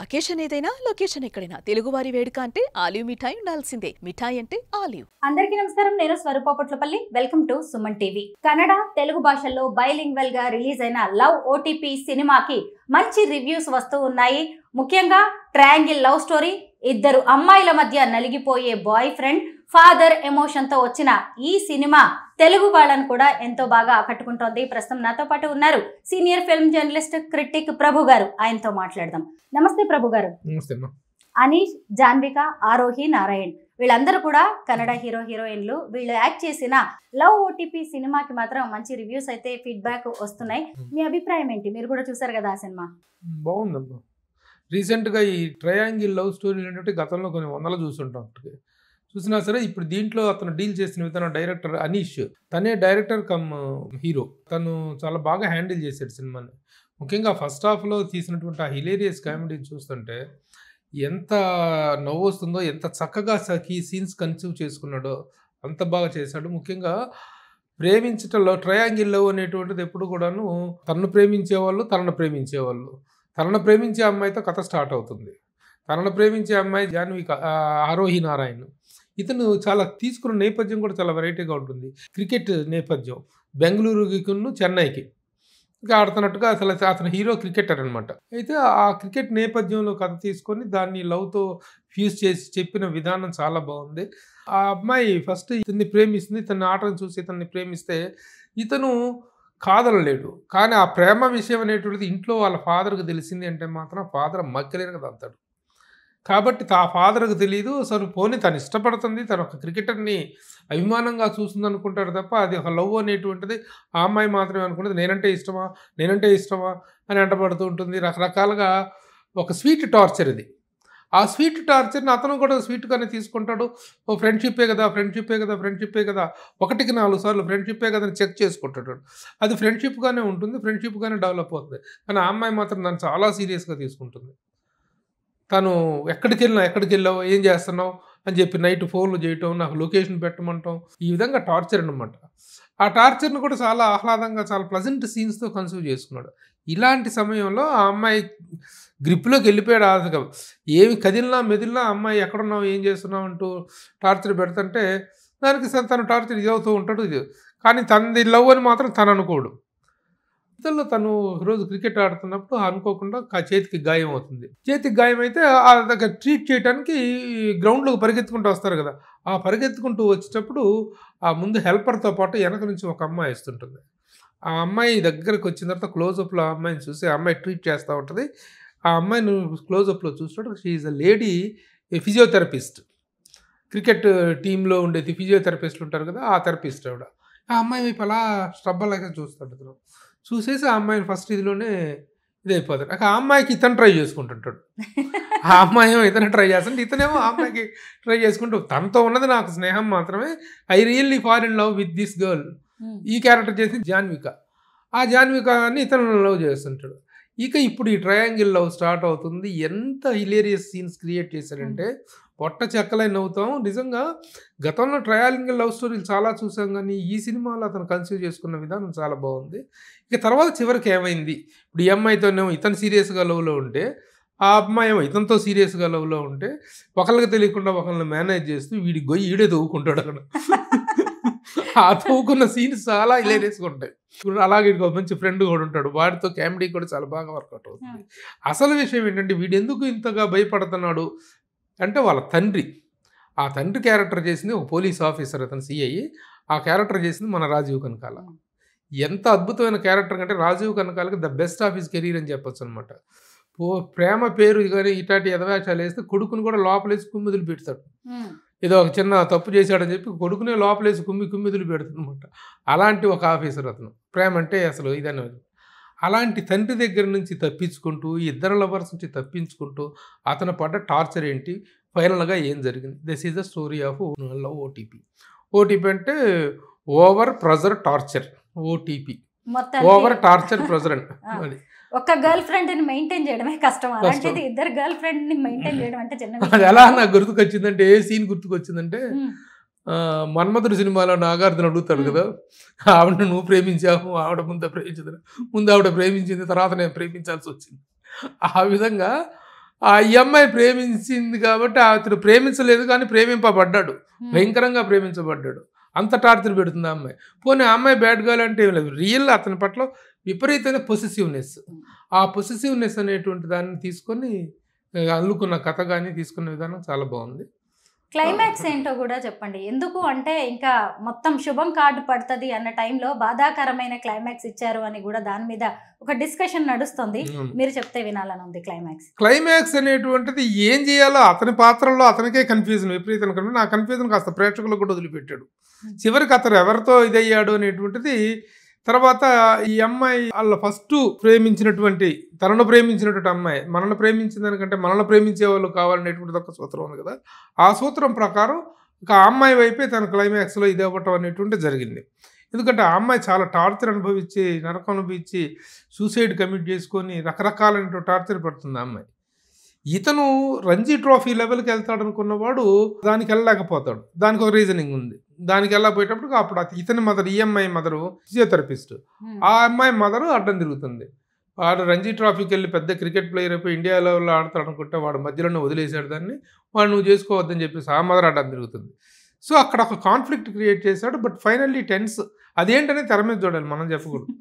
Occasion ఏదైనా location ఎక్కడైనా తెలుగువారి వేడుక అంటే ఆలివ్ మిఠాయి ఉండాల్సిందే. మిఠాయి అంటే ఆలివ్. అందరికీ నమస్కారం. నేను స్వరూపపట్లపల్లి. Welcome to Suman TV. Kannada, Telugu భాషల్లో బైలింగ్వల్ గా రిలీజ్ అయిన లవ్ ఓటీపీ సినిమాకి మంచి రివ్యూస్ వస్తూ ఉన్నాయి. ముఖ్యంగా ట్రయాంగిల్ లవ్ స్టోరీ, ఇద్దరు అమ్మాయిల మధ్య నలిగిపోయే బాయ్ ఫ్రెండ్, ఫాదర్ ఎమోషన్ తో వచ్చిన ఈ సినిమా తెలుగు వాళ్ళను కూడా ఎంతో బాగా ఆకట్టుకుంటోంది. ప్రస్తుతం నాతో పాటు ఉన్నారు సీనియర్ ఫిల్మ్ జర్నలిస్ట్, క్రిటిక్ ప్రభు గారు. ఆయనతో మాట్లాడదాం. నమస్తే ప్రభు గారు. అనీష్, జాన్విక, ఆరోహి, నారాయణ్ వీళ్ళందరూ కూడా కన్నడ హీరోయిన్లు. వీళ్ళు యాక్ట్ చేసిన లవ్ ఓటీపీ సినిమాకి మాత్రం మంచి రివ్యూస్ అయితే ఫీడ్బ్యాక్ వస్తున్నాయి. మీ అభిప్రాయం ఏంటి? మీరు కూడా చూసారు కదా ఆ సినిమా? బాగుందమ్మా. రీసెంట్గా ఈ ట్రయాంగిల్ లవ్ స్టోరీలు ఏంటంటే గతంలో కొన్ని వందలు చూసుంటాం. చూసినా సరే ఇప్పుడు దీంట్లో అతను డీల్ చేసిన విధానం, డైరెక్టర్ అనీష్, తనే డైరెక్టర్ కమ్ హీరో. తను చాలా బాగా హ్యాండిల్ చేశాడు సినిమాని. ముఖ్యంగా ఫస్ట్ హాఫ్లో తీసినటువంటి ఆ హిలేరియస్ కామెడీని చూస్తుంటే ఎంత నవ్వు వస్తుందో, ఎంత చక్కగా ఈ సీన్స్ కన్సీవ్ చేసుకున్నాడో అంత బాగా చేశాడు. ముఖ్యంగా ప్రేమించటంలో ట్రయాంగిల్ లవ్ అనేటువంటిది ఎప్పుడు కూడాను తనను ప్రేమించేవాళ్ళు, తనను ప్రేమించేవాళ్ళు. తనను ప్రేమించే అమ్మాయితో కథ స్టార్ట్ అవుతుంది. తనను ప్రేమించే అమ్మాయి జాన్విక, ఆరోహి నారాయణ్. ఇతను చాలా తీసుకున్న నేపథ్యం కూడా చాలా వెరైటీగా ఉంటుంది. క్రికెట్ నేపథ్యం, బెంగళూరుకి చెన్నైకి ఇంకా ఆడుతున్నట్టుగా అతను హీరో క్రికెటర్ అనమాట. అయితే ఆ క్రికెట్ నేపథ్యంలో కథ తీసుకొని దాన్ని లవ్తో ఫ్యూజ్ చేసి చెప్పిన విధానం చాలా బాగుంది. ఆ అమ్మాయి ఫస్ట్ ఇతన్ని ప్రేమిస్తుంది. ఇతన్ని ఆటను చూసి ఇతన్ని ప్రేమిస్తే ఇతను కాదనలేడు. కానీ ఆ ప్రేమ విషయం అనేటువంటిది ఇంట్లో వాళ్ళ ఫాదర్కి తెలిసింది అంటే మాత్రం ఫాదర్ మక్కలేరు కదా అంటాడు. కాబట్టి ఆ ఫాదర్కి తెలియదు. అసలు పోనీ తను ఇష్టపడుతుంది, తను ఒక క్రికెటర్ని అభిమానంగా చూస్తుంది అనుకుంటాడు తప్ప అది ఒక లవ్ అనేటువంటిది ఆ అమ్మాయి మాత్రమే అనుకుంటుంది. నేనంటే ఇష్టమా అని అంటపడుతూ ఉంటుంది. రకరకాలుగా ఒక స్వీట్ టార్చర్ ఇది. ఆ స్వీట్ టార్చర్ని అతను కూడా స్వీట్గానే తీసుకుంటాడు. ఓ ఫ్రెండ్షిప్పే కదా, ఒకటికి 4 సార్లు ఫ్రెండ్షిప్పే కదా అని చెక్ చేసుకుంటాడు. అది ఫ్రెండ్షిప్గానే ఉంటుంది, ఫ్రెండ్షిప్గానే డెవలప్ అవుతుంది. కానీ ఆ అమ్మాయి మాత్రం దాన్ని చాలా సీరియస్గా తీసుకుంటుంది. తను ఎక్కడికి వెళ్ళావు, ఏం చేస్తున్నావు అని చెప్పి నైట్ ఫోన్లు చేయటం, నాకు లొకేషన్ పెట్టమంటాం, ఈ విధంగా టార్చర్ అనమాట. ఆ టార్చర్ని కూడా చాలా ఆహ్లాదంగా, చాలా ప్లజెంట్ సీన్స్తో కన్సీవ్ చేసుకున్నాడు. ఇలాంటి సమయంలో ఆ అమ్మాయి గ్రిప్లోకి వెళ్ళిపోయాడు. ఆశగా ఏమి మెదిలినా అమ్మాయి ఎక్కడున్నావు, ఏం చేస్తున్నావు అంటూ టార్చర్ పెడుతుంటే దానికి తను టార్చర్ ఇది అవుతూ ఉంటాడు. ఇది కానీ తనది లవ్ అని మాత్రం తను అనుకోడు. ఇతరులో తను రోజు క్రికెట్ ఆడుతున్నప్పుడు అనుకోకుండా చేతికి గాయం అవుతుంది. చేతికి గాయం అయితే ఆ దగ్గర ట్రీట్ చేయడానికి గ్రౌండ్లోకి పరిగెత్తుకుంటూ వస్తారు కదా. ఆ పరిగెత్తుకుంటూ వచ్చేటప్పుడు ఆ ముందు హెల్పర్తో పాటు వెనక నుంచి ఒక అమ్మాయి వస్తుంటుంది. ఆ అమ్మాయి దగ్గరకు వచ్చిన తర్వాత క్లోజప్లో ఆ అమ్మాయిని చూసి ఆ అమ్మాయి ట్రీట్ చేస్తూ ఉంటుంది. ఆ అమ్మాయిని క్లోజప్లో చూసినప్పుడు she is a lady physiotherapist. Cricket టీంలో ఉండేది ఫిజియోథెరపిస్టులు ఉంటారు కదా, ఆ థెరపిస్ట్ ఆవిడ. ఆ అమ్మాయి వైపు అలా స్ట్రబ్బలాగా చూస్తుంటాడు. చూసేసి ఆ అమ్మాయిని ఫస్ట్ ఇదిలోనే ఇదైపోతాడు. ఆ అమ్మాయికి ఇతను ట్రై చేసుకుంటుంటాడు. ఆ అమ్మాయి ఇతను ట్రై చేస్తుంటే ఇతనేమో ఆ అమ్మాయికి ట్రై చేసుకుంటూ తనతో ఉన్నది నాకు స్నేహం మాత్రమే, I really fall in love with this girl. ఈ క్యారెక్టర్ చేసి జాన్విక. ఆ జాన్వికని ఇతను లవ్ చేస్తుంటాడు. ఇక ఇప్పుడు ఈ ట్రయాంగిల్ లవ్ స్టార్ట్ అవుతుంది. ఎంత హిలేరియస్ సీన్స్ క్రియేట్ చేశాడంటే పొట్ట చెక్కలై నవ్వుతాం. నిజంగా గతంలో ట్రయాంగిల్ లవ్ స్టోరీలు చాలా చూసాం, కానీ ఈ సినిమాలో అతను కన్సీవ్ చేసుకున్న విధానం చాలా బాగుంది. ఇక తర్వాత చివరికి ఏమైంది, ఇప్పుడు ఈ అమ్మాయితోనేమో ఇతను సీరియస్గా లవ్లో ఉంటే, ఆ అమ్మాయి ఏమో ఇతనితో సీరియస్గా లవ్లో ఉంటే ఒకరికి తెలియకుండా ఒకరిని మేనేజ్ చేస్తూ వీడి గొయ్యి ఈడే తవ్వుకుంటాడు అక్కడ. ఆ తవ్వుకున్న సీన్స్ చాలా హిలేరియస్గా ఉంటాయి. ఇప్పుడు అలాగే ఇంకో మంచి ఫ్రెండ్ కూడా ఉంటాడు, వాడితో కామెడీ కూడా చాలా బాగా వర్కౌట్ అవుతుంది. అసలు విషయం ఏంటంటే వీడు ఎందుకు ఇంతగా భయపడుతున్నాడు అంటే వాళ్ళ తండ్రి. ఆ తండ్రి క్యారెక్టర్ చేసింది ఒక పోలీస్ ఆఫీసర్, అతను సిఐ. ఆ క్యారెక్టర్ చేసింది మన రాజీవ్ కనకాల. ఎంత అద్భుతమైన క్యారెక్టర్ అంటే రాజీవ్ కనకాలకి the best of his career అని చెప్పొచ్చు అనమాట. ప్రేమ పేరు కానీ ఇట్లాంటి ఎదవేషాలు వేస్తే కొడుకుని కూడా లోపలేసి కుమ్మిదులు పెడతాడు. ఏదో ఒక చిన్న తప్పు చేశాడని చెప్పి కొడుకునే లోపలేసి కుమ్మిదులు పెడతాడు అనమాట. అలాంటి ఒక ఆఫీసర్ అతను. ప్రేమ అంటే అసలు ఇదని. అలాంటి తండ్రి దగ్గర నుంచి తప్పించుకుంటూ, ఇద్దరు లవర్స్ నుంచి తప్పించుకుంటూ అతను పడ్డ టార్చర్ ఏంటి, ఫైనల్గా ఏం జరిగింది. This is the story of love OTP. OTP అంటే over pressure torture. OTP over torture pressure అంటే అది. ఒక గర్ల్ ఫ్రెండ్ ని మెయింటైన్ చేయడమే కష్టం. అలాంటిది ఇద్దరు గర్ల్ ఫ్రెండ్ ని మెయింటైన్ చేయడం అంటే చిన్న విషయం. అది ఎలా నాకు గుర్తుకొచ్చిందంటే, ఏ సీన్ గుర్తుకొచ్చిందంటే మన్మధుడు సినిమాలో నాగార్జున అడుగుతాడు కదా, ఆవిడ నువ్వు ప్రేమించావు, ఆవిడ ముందు ఆవిడ ప్రేమించింది, తర్వాత నేను ప్రేమించాల్సి వచ్చింది. ఆ విధంగా ఈ అమ్మాయి ప్రేమించింది కాబట్టి అతను ప్రేమించలేదు కానీ ప్రేమింపబడ్డాడు, భయంకరంగా ప్రేమించబడ్డాడు. అంత టార్చర్ పెడుతుంది ఆ అమ్మాయి. పోనీ ఆ అమ్మాయి బ్యాడ్ గర్ల్ అంటే ఏం లేదు, రియల్ అతని పట్ల విపరీతమైన పొసెసివ్నెస్. ఆ పొసెసివ్నెస్ అనేటువంటి దాన్ని తీసుకొని అల్లుకున్న కథ కానీ తీసుకున్న విధానం చాలా బాగుంది. క్లైమాక్స్ ఏంటో కూడా చెప్పండి. ఎందుకు అంటే ఇంకా మొత్తం శుభం కార్డు పడుతుంది అన్న టైంలో బాధాకరమైన క్లైమాక్స్ ఇచ్చారు అని కూడా దాని మీద ఒక డిస్కషన్ నడుస్తుంది. మీరు చెప్తే వినాలని ఉంది. క్లైమాక్స్ అనేటువంటిది ఏం చేయాలో అతని పాత్రలో అతనికే కన్ఫ్యూజన్, విపరీతం కన్ఫ్యూజన్. ఆ కన్ఫ్యూజన్ కాస్త ప్రేక్షకులకు కూడా వదిలిపెట్టాడు. చివరికి అతను ఎవరితో ఇదయ్యాడు అనేటువంటిది తర్వాత ఈ అమ్మాయి వాళ్ళ ఫస్ట్ తనను ప్రేమించినటువంటి అమ్మాయి మనల్ని ప్రేమించిన దానికంటే మనల్ని ప్రేమించే వాళ్ళు కావాలనేటువంటిది ఒక సూత్రం ఉంది కదా. ఆ సూత్రం ప్రకారం ఒక అమ్మాయి వైపే తన క్లైమాక్స్లో ఇది అవ్వటం అనేటువంటి జరిగింది. ఎందుకంటే ఆ అమ్మాయి చాలా టార్చర్ అనుభవించి, నరకం అనుభవించి, సూసైడ్ కమిట్ చేసుకొని రకరకాలైన టార్చర్ పడుతుంది ఆ అమ్మాయి. ఇతను రంజీ ట్రోఫీ లెవెల్కి వెళ్తాడు అనుకున్నవాడు దానికి వెళ్ళలేకపోతాడు. దానికి ఒక రీజనింగ్ ఉంది. దానికి వెళ్ళకపోయేటప్పుడు అప్పుడు ఇతని మదర్, ఈ అమ్మాయి మదరు ఫిజియోథెరపిస్ట్, ఆ అమ్మాయి మదరు అడ్డం తిరుగుతుంది. వాడు రంజీ ట్రోఫీకి వెళ్ళి పెద్ద క్రికెట్ ప్లేయర్ అయిపోయి ఇండియా లెవెల్లో ఆడతాడు అనుకుంటే వాడు మధ్యలోనే వదిలేశాడు దాన్ని. వాడు నువ్వు చేసుకోవద్దని చెప్పేసి ఆ మదర్ అడ్డం తిరుగుతుంది. సో అక్కడ ఒక కాన్ఫ్లిక్ట్ క్రియేట్ చేశాడు. బట్ ఫైనల్లీ టెన్స్ అదేంటనే తెర మీద చూడాలి, మనం చెప్పకూడదు.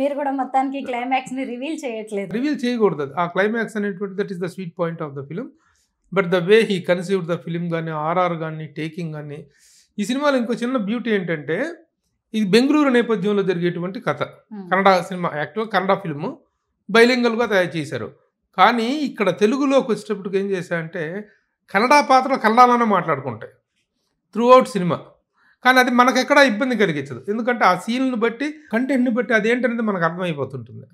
మీరు కూడా మొత్తానికి క్లైమాక్స్ ని రివీల్ చేయకూడదు. ఆ క్లైమాక్స్ అనేటువంటి that is the sweet point of the film. But the way he conceived the film కానీ, ఆర్ఆర్ కానీ, టేకింగ్ కానీ. ఈ సినిమాలో ఇంకో చిన్న బ్యూటీ ఏంటంటే ఇది బెంగళూరు నేపథ్యంలో జరిగేటువంటి కథ. Kannada cinema, actual Kannada film బైలింగల్గా తయారు చేశారు. కానీ ఇక్కడ తెలుగులోకి వచ్చేటప్పటికి ఏం చేశారంటే కన్నడ పాత్రలు కన్నడలోనే మాట్లాడుకుంటాయి త్రూ అవుట్ సినిమా. కానీ అది మనకెక్కడా ఇబ్బంది కలిగించదు. ఎందుకంటే ఆ సీన్ను బట్టి, కంటెంట్ని బట్టి అదేంటనేది మనకు అర్థమైపోతుంటుంది.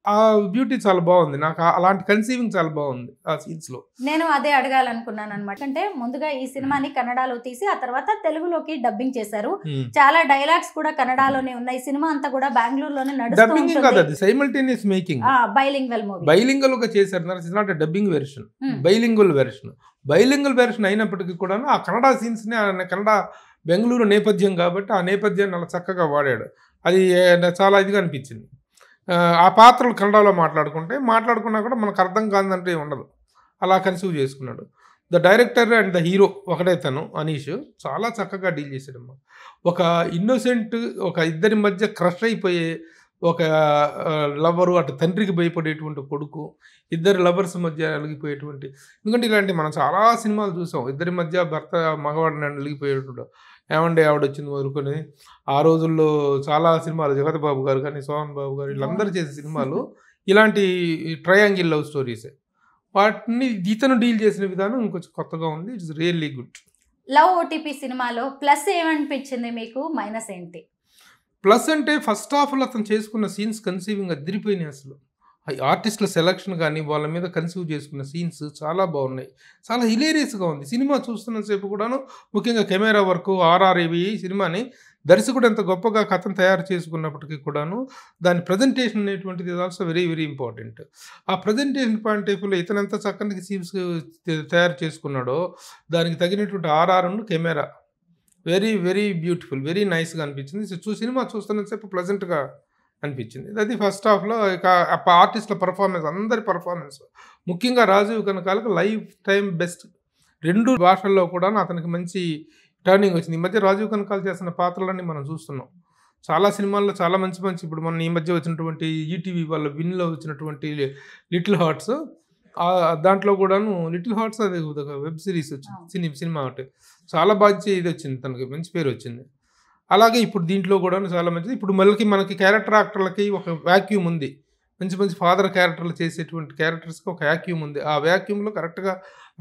ఆ బ్యూటీ చాలా బాగుంది. నాకు అలాంటి కన్సీవింగ్ చాలా బాగుంది ఆ సీన్స్లో. నేను అదే అడగాలనుకున్నాను అనమాట. అంటే ముందుగా ఈ సినిమాని కన్నడలో తీసి ఆ తర్వాత తెలుగులోకి డబ్బింగ్ చేశారు. చాలా డైలాగ్స్ కూడా కన్నడలోనే ఉన్నాయి. సినిమా అంతా కూడా బెంగళూరులోనే నడుస్తుంది. Simultaneous making, bilingual movie, bilingual గా చేశారు. It's not a dubbing version, bilingual version అయినప్పటికీ కూడా ఆ కన్నడ సీన్స్ ని, కన్నడ బెంగళూరు నేపథ్యం కాబట్టి ఆ నేపథ్యాన్ని అలా చక్కగా వాడాడు. అది చాలా ఇదిగా అనిపించింది. ఆ పాత్రలు కన్నడలో మాట్లాడుకున్నా కూడా మనకు అర్థం కాదంటే ఉండదు. అలా కన్సీవ్ చేసుకున్నాడు. The director and the hero ఒకటే తను, అనీష్, చాలా చక్కగా డీల్ చేశాడమ్మా. ఒక ఇన్నోసెంట్, ఒక ఇద్దరి మధ్య క్రష్ అయిపోయే ఒక లవరు, అటు తండ్రికి భయపడేటువంటి కొడుకు, ఇద్దరు లవర్స్ మధ్య నలిగిపోయేటువంటి. ఎందుకంటే ఇలాంటి మనం చాలా సినిమాలు చూసాం. ఇద్దరి మధ్య భర్త మగవాడిని నలిగిపోయేటువంటి, ఏమండే ఆవిడొచ్చింది మొదలుకొని ఆ రోజుల్లో చాలా సినిమాలు, జగత్ బాబు గారు కానీ, సోహన్ బాబు గారు, వీళ్ళందరూ చేసే సినిమాలు ఇలాంటి ట్రయాంగిల్ లవ్ స్టోరీసే. వాటిని ఇతను డీల్ చేసిన విధానం ఇంకొంచెం కొత్తగా ఉంది. It's really good. Love OTP సినిమాలో ప్లస్ ఏమనిపించింది మీకు, మైనస్ ఏంటి? ప్లస్ అంటే ఫస్ట్ హాఫ్లో అతను చేసుకున్న సీన్స్ కన్సీవింగ్ అదిరిపోయినాయి. అసలు ఆర్టిస్టుల సెలక్షన్ కానీ, వాళ్ళ మీద కన్సీవ్ చేసుకున్న సీన్స్ చాలా బాగున్నాయి. చాలా హిలేరియస్గా ఉంది సినిమా. చూస్తున్నసేపు కూడాను, ముఖ్యంగా కెమెరా వర్క్, ఆర్ఆర్, ఇవి సినిమాని దర్శకుడు ఎంత గొప్పగా కథను తయారు చేసుకున్నప్పటికీ కూడాను దాని ప్రజెంటేషన్ అనేటువంటిది ఆల్సో వెరీ వెరీ ఇంపార్టెంట్. ఆ ప్రజెంటేషన్ పాయింట్ ఆఫ్ వ్యూలో ఇతను ఎంత చక్కని సీన్స్ తయారు చేసుకున్నాడో దానికి తగినటువంటి ఆర్ఆర్ను camera very very beautiful, very నైస్గా అనిపించింది. సినిమా చూస్తున్నంతసేపు ప్లెజెంట్గా అనిపించింది. అది ఫస్ట్ హాఫ్లో. ఇక ఆర్టిస్టుల పర్ఫార్మెన్స్, అందరి పర్ఫార్మెన్స్, ముఖ్యంగా రాజీవ్ కనకాలకు లైఫ్ టైం బెస్ట్. 2 భాషల్లో కూడా అతనికి మంచి టర్నింగ్ వచ్చింది. ఈ మధ్య రాజీవ్ కనకాల చేసిన పాత్రలన్నీ మనం చూస్తున్నాం. చాలా సినిమాల్లో చాలా మంచి మంచి, ఇప్పుడు మన ఈ మధ్య వచ్చినటువంటి ఈటీవీ వాళ్ళ విన్లో వచ్చినటువంటి లిటిల్ హార్ట్స్, దాంట్లో కూడాను లిటిల్ హార్ట్స్ అది ఒక వెబ్ సిరీస్ వచ్చింది, సినిమా ఒకటి చాలా బాగా ఇది వచ్చింది, తనకి మంచి పేరు వచ్చింది. అలాగే ఇప్పుడు దీంట్లో కూడా చాలా మంచిది. ఇప్పుడు మనకి క్యారెక్టర్ యాక్టర్లకి ఒక వ్యాక్యూమ్ ఉంది. మంచి మంచి ఫాదర్ క్యారెక్టర్లు చేసేటువంటి క్యారెక్టర్స్కి ఒక వ్యాక్యూమ్ ఉంది. ఆ వ్యాక్యూమ్లో కరెక్ట్గా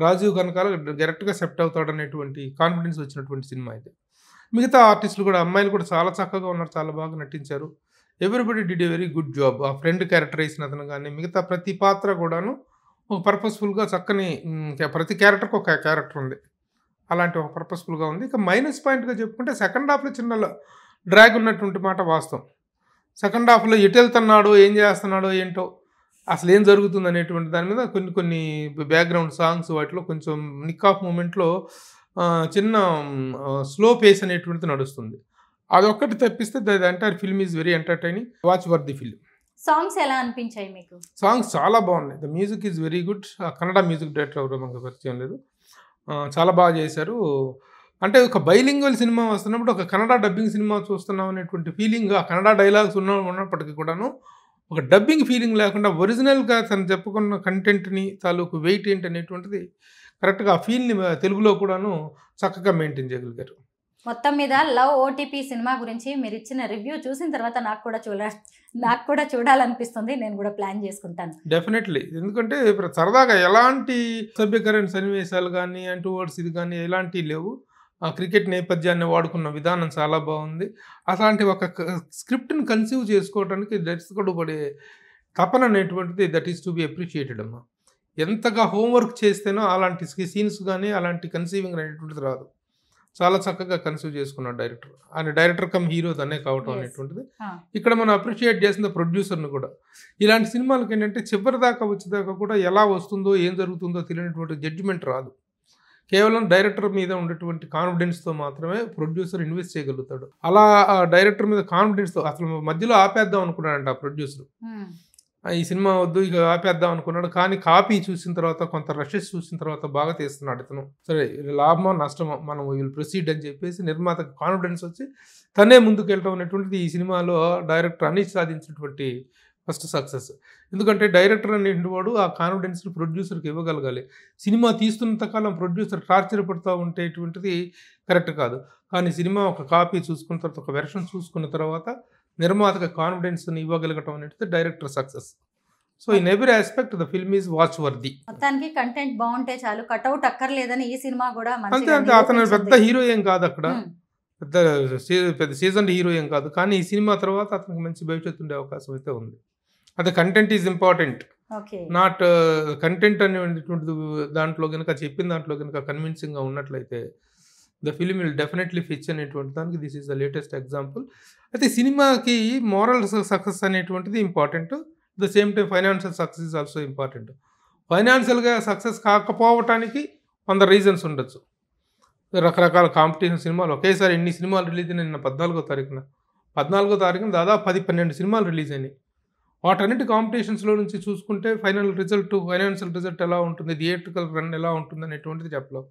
రాజీవ్ కనకాల కరెక్ట్గా సెప్ట్ అవుతాడు అనేటువంటి కాన్ఫిడెన్స్ వచ్చినటువంటి సినిమా ఇది. మిగతా ఆర్టిస్టులు కూడా, అమ్మాయిలు కూడా చాలా చక్కగా ఉన్నారు, చాలా బాగా నటించారు. Everybody did a very good job. ఆ ఫ్రెండ్ క్యారెక్టర్ వేసిన అతను కానీ, మిగతా ప్రతి పాత్ర కూడాను ఒక పర్పస్ఫుల్గా చక్కని, ప్రతి క్యారెక్టర్కి ఒక క్యారెక్టర్ ఉంది, అలాంటి ఒక పర్పస్ఫుల్గా ఉంది. ఇక మైనస్ పాయింట్గా చెప్పుకుంటే సెకండ్ హాఫ్లో చిన్న డ్రాగ్ ఉన్నటువంటి మాట వాస్తవం. సెకండ్ హాఫ్లో ఎటు వెళ్తున్నాడో, ఏం చేస్తున్నాడో ఏంటో, అసలు ఏం జరుగుతుంది అనేటువంటి దాని మీద కొన్ని బ్యాక్గ్రౌండ్ సాంగ్స్, వాటిలో కొంచెం నిక్ ఆఫ్ మూమెంట్లో చిన్న స్లో పేస్ అనేటువంటిది నడుస్తుంది. అదొక్కటి తప్పిస్తే the entire film is very entertaining, watch worthy film. Songs ఎలా అనిపించాయి మీకు? సాంగ్స్ చాలా బాగున్నాయి. The music is very good. Kannada music director ఎవరో మనకు పరిచయం లేదు. చాలా బాగా చేశారు. అంటే ఒక బైలింగ్వల్ సినిమా వస్తున్నప్పుడు ఒక కన్నడ డబ్బింగ్ సినిమా చూస్తున్నాం అనేటువంటి ఫీలింగ్, ఆ కన్నడ డైలాగ్స్ ఉన్నప్పటికీ కూడాను ఒక డబ్బింగ్ ఫీలింగ్ లేకుండా ఒరిజినల్గా తను చెప్పుకున్న కంటెంట్ని తాలూకు వెయిట్ ఏంటి అనేటువంటిది కరెక్ట్గా ఆ ఫీల్ని తెలుగులో కూడాను చక్కగా మెయింటైన్ చేయగలిగారు. మొత్తం మీద లవ్ ఓటీపీ సినిమా గురించి మీరు ఇచ్చిన రివ్యూ చూసిన తర్వాత నాకు కూడా చూడాలనిపిస్తుంది. నేను కూడా ప్లాన్ చేసుకుంటాను డెఫినెట్లీ. ఎందుకంటే ఇప్పుడు సరదాగా ఎలాంటి సభ్యకరణ సన్నివేశాలు కానీ అంటూ వర్డ్స్ ఇది కానీ ఎలాంటివి లేవు. ఆ క్రికెట్ నేపథ్యాన్ని వాడుకున్న విధానం చాలా బాగుంది. అలాంటి ఒక స్క్రిప్ట్ని కన్సీవ్ చేసుకోవడానికి దర్శకుడు పడే తపన అనేటువంటిది that is to be appreciated అమ్మా. ఎంతగా హోంవర్క్ చేస్తేనో అలాంటి సీన్స్ కానీ అలాంటి కన్సీవింగ్ అనేటువంటిది రాదు. చాలా చక్కగా కన్సీవ్ చేసుకున్నాడు డైరెక్టర్. ఆయన డైరెక్టర్ కమ్ హీరో తనే కావటం అనేటువంటిది ఇక్కడ మనం అప్రిషియేట్ చేసిన ప్రొడ్యూసర్ని కూడా. ఇలాంటి సినిమాలకి ఏంటంటే చివరి దాకా వచ్చేదాకా కూడా ఎలా వస్తుందో ఏం జరుగుతుందో తెలియనటువంటి జడ్జిమెంట్ రాదు. కేవలం డైరెక్టర్ మీద ఉండేటువంటి కాన్ఫిడెన్స్తో మాత్రమే ప్రొడ్యూసర్ ఇన్వెస్ట్ చేయగలుగుతాడు. అలా ఆ డైరెక్టర్ మీద కాన్ఫిడెన్స్తో అసలు మధ్యలో ఆపేద్దాం అనుకున్నాడంట ఆ ప్రొడ్యూసర్. ఈ సినిమా వద్దు ఇక ఆపేద్దాం అనుకున్నాడు. కానీ కాపీ చూసిన తర్వాత కొంత రషెస్ చూసిన తర్వాత బాగా తీస్తున్నాడు ఇతను. సరే లాభమో నష్టమో మనం విల్ ప్రొసీడ్ అని చెప్పేసి నిర్మాతకు కాన్ఫిడెన్స్ వచ్చి తనే ముందుకు వెళ్ళటం అనేటువంటిది ఈ సినిమాలో డైరెక్టర్ అనిష్ సాధించినటువంటి ఫస్ట్ సక్సెస్. ఎందుకంటే డైరెక్టర్ అనేవాడు ఆ కాన్ఫిడెన్స్ని ప్రొడ్యూసర్కి ఇవ్వగలగాలి. సినిమా తీస్తున్నంతకాలం ప్రొడ్యూసర్ టార్చర్ పడుతూ ఉండేటువంటిది కరెక్ట్ కాదు. కానీ సినిమా ఒక కాపీ చూసుకున్న తర్వాత ఒక వెర్షన్ చూసుకున్న తర్వాత నిర్మాతకు కాన్ఫిడెన్స్ని ఇవ్వగలగటం అనేది director success. So in every aspect the film is watch worthy. మొత్తానికి కంటెంట్ బాగుంటే చాలు, కట్అవుట్ అక్కర్లేదని ఈ సినిమా కూడా అంతే. అంటే అతను పెద్ద హీరో ఏం కాదు, అక్కడ పెద్ద సీజన్ హీరో ఏం కాదు. కానీ ఈ సినిమా తర్వాత అతనికి మంచి భవిష్యత్తు ఉండే అవకాశం అయితే ఉంది. అదే content is important, not content అనేటువంటిది దాంట్లో కనుక చెప్పిన దాంట్లో కనుక కన్విన్సింగ్గా ఉన్నట్లయితే the film will definitely fetch అనేటువంటి దానికి this is the latest example. అయితే సినిమాకి మోరల్ సక్సెస్ అనేటువంటిది important. The same time financial success is also important. ఫైనాన్షియల్గా సక్సెస్ కాకపోవటానికి 100 రీజన్స్ ఉండొచ్చు. రకరకాల కాంపిటీషన్ సినిమాలు ఒకేసారి ఎన్ని సినిమాలు రిలీజ్ అయినాయి. నిన్న 14వ తారీఖున దాదాపు 10-12 సినిమాలు రిలీజ్ అయినాయి. వాటన్నిటి కాంపిటీషన్స్లో నుంచి చూసుకుంటే ఫైనాన్షియల్ రిజల్ట్ ఎలా ఉంటుంది, థియేట్రికల్ రన్ ఎలా ఉంటుంది అనేటువంటిది చెప్పలేం.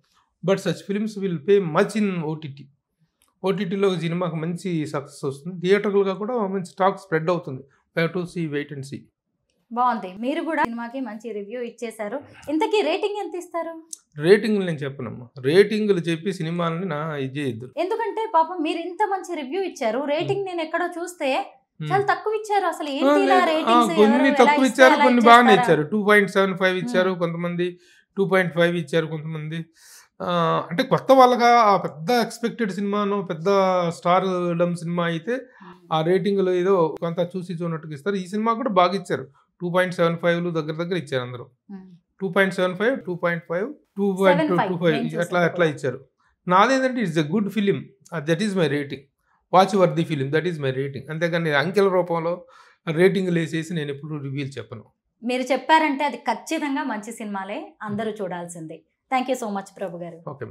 But such films will pay much in ఓటీటీలో సినిమాకి మంచి సక్సెస్ వస్తుంది. థియేటర్గా కూడా మంచి టాక్ స్ప్రెడ్ అవుతుంది. Have to see, wait and see. బాగుంది. మీరు కూడా సినిమాకి మంచి రివ్యూ ఇచ్చేశారు. ఇంతకీ రేటింగ్ ఎంత ఇస్తారు? రేటింగ్లు నేను చెప్పనమ్మా. రేటింగ్లు చెప్పి సినిమాలని ఇది చేయొద్దు. ఎందుకంటే పాపం మీరు ఇంత మంచి రివ్యూ ఇచ్చారు, రేటింగ్ నేను ఎక్కడో చూస్తే చాలా తక్కువ ఇచ్చారు. అసలు కొన్ని తక్కువ ఇచ్చారు, కొన్ని బాగానే ఇచ్చారు. 2.75 ఇచ్చారు కొంతమంది, 2.5 ఇచ్చారు కొంతమంది. అంటే కొత్త వాళ్ళగా ఆ పెద్ద ఎక్స్పెక్టెడ్ సినిమాను, పెద్ద స్టార్ డమ్ సినిమా అయితే ఆ రేటింగ్లో ఏదో కొంత చూసినట్టుగా ఇస్తారు. ఈ సినిమా కూడా బాగా ఇచ్చారు. 2.75 దగ్గర ఇచ్చారు అందరూ. 2.75, 2.5, 2.25 అట్లా ఇచ్చారు. నాదేంటంటే it's a good film, that is my rating. Watch worthy film, that is my rating. అంతేగాని అంకెల రూపంలో రేటింగ్లు వేసేసి నేను ఎప్పుడు రివ్యూలు చెప్పను. మీరు చెప్పారంటే అది ఖచ్చితంగా మంచి సినిమాలే, అందరూ చూడాల్సిందే. థ్యాంక్ యూ సో మచ్ ప్రభు గారు. ఓకే.